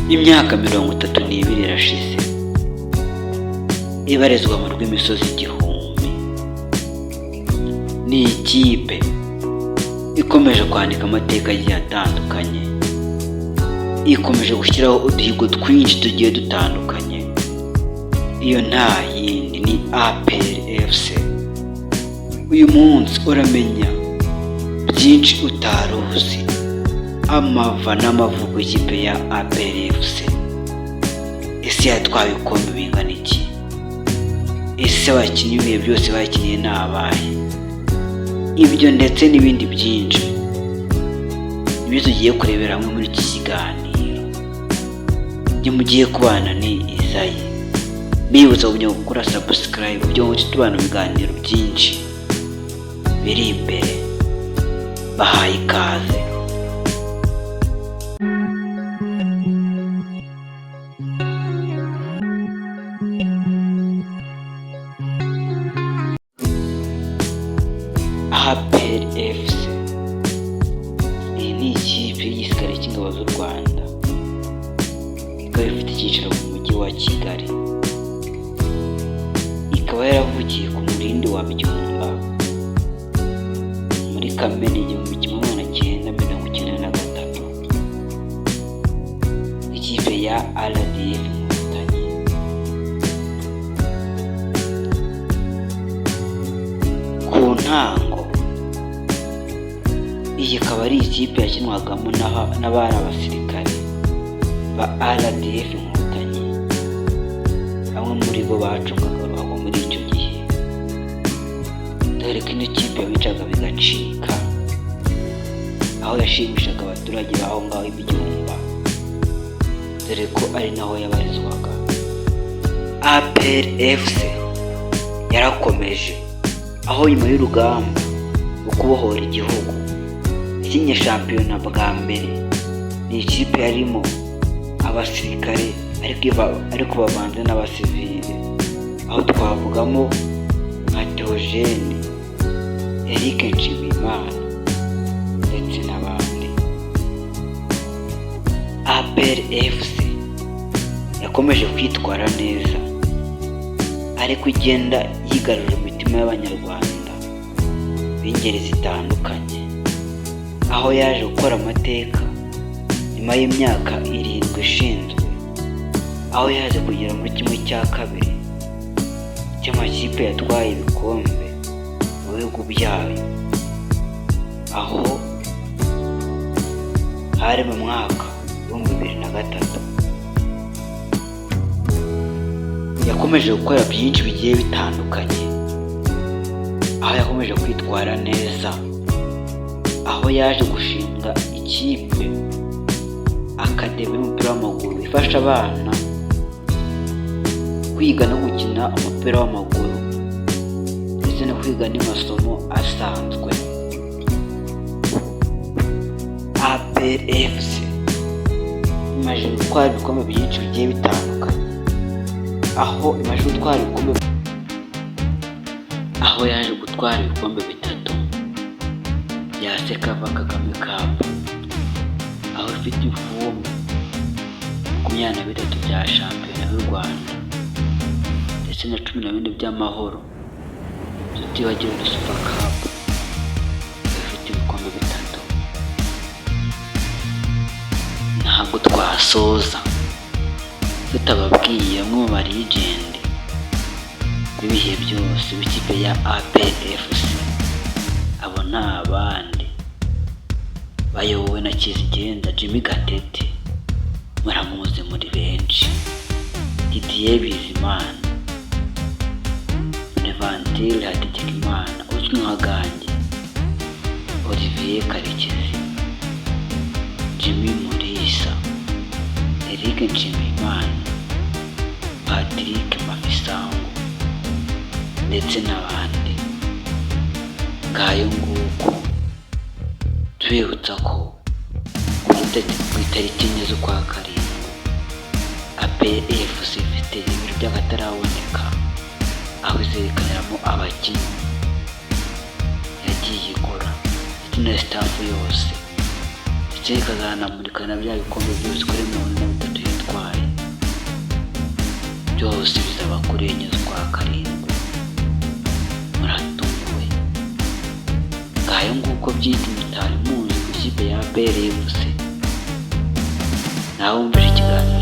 Imyaka 32 irashize ibarizwa mu rw'imisozi igihumbi. Ni ikipe ikomeje kwandika amateka agiye atandukanye, ikomeje gushyiraho uduhigo twinshi tugiye dutandukanye. Iyo nta yindi ni APR FC. Uyu munsi uramenya byinshi utaruzi, amava n'amavugo y'ikipe ya APR FC. Ese yatwaye ibikombe bingana iki? Ese abakinnyi ibihe byose bakiniye ni abahe? Ibyo ndetse n'ibindi byinshi nibyo tugiye kurebera hamwe muri iki kiganiro. Njye mugiye kubana ni Isayi, bibutsa gukora subscribe byo ngo tubana ibiganiro byinshi biri imbere. Bahaye ikaze. APR FC iyi ni ikipe y'igisirikare cy'ingabo z'u Rwanda, ikaba ifite icyicaro mu mujyi wa Kigali, ikaba yaravukiye ku murindi wa Byumba muri Kamena 1993. Ikipe ya RDF Inkotanyi. Ku ntango iyi akaba ari ikipe yakinwagamo n'abari abasirikare ba RDF Inkotanyi, bamwe muri bo bacungaga ruhago muri icyo gihe, dore ko ino kipe yabicaga bigacika, aho yashimishaga abaturage b'aho ngaho i Byumba, dore ko ari naho yabarizwaga. APR FC yarakomeje, aho nyuma y'urugamba rwo kubohora igihugu ikinye shampiyona bwa mbere. Ni ikipe yarimo abasirikare ariko bavanze n'abasivile, aho twavugamo nka Theogene, Eric Nshimiyimana ndetse n'abandi. APR FC yakomeje kwitwara neza, ariko igenda yigarurira imitima y'abanyarwanda b'ingeri zitandukanye, aho yaje gukora amateka nyuma y'imyaka 7 ishinzwe, aho yaje kugera muri 1/2 cy'amakipe yatwaye ibikombe mu bihugu byayo, aho hari mu mwaka wa 2003. Yakomeje gukora byinshi bigiye bitandukanye, aho yakomeje kwitwara neza, aho yaje gushinga ikipe akademi y'umupira w'amaguru ifasha abana kwiga no gukina umupira w'amaguru ndetse no kwiga n'amasomo asanzwe. APR FC imaze gutwara ibikombe byinshi bigiye bitandukanye, aho yaje gutwara ibikombe 3 bya Sekava Kagame Cup, aho ifite ibikombe 23 bya shampiyona y'u Rwanda ndetse na 14 by'amahoro, tutibagiwe na Super Cup ifite ibikombe 3. Ntabwo twasoza tutababwiye bamwe mu legend b'ibihe byose b'ikipe ya APR FC. Abo ni abandi bayobowe na Kizigenza Jimmy Gatete, muramuzi muri benshi, Didier Bizimana, Levantile Hategekimana uzwi nka Gangi, Olivier Karekezi, Jimmy Mulisa, Eric Nshimiyimana, Patrick Mafisango ndetse n'abandi. Ngayo nguko tubibutsa ko ku itariki 4 z'ukwa karindwi APR FC ifite ibiro by'akataraboneka, aho izerekaniramo abakinnyi yagiye ikora ndetse na staff yose, ndetse ikazanamurika na bya bikombe byose kuri 43 byose bizaba kuri enye z'ukwa karindwi. Muratunguwe? Ngayo nguko byinshi mutari muzi ku ikipe ya APR FC. Nawe wumvira ikiganiro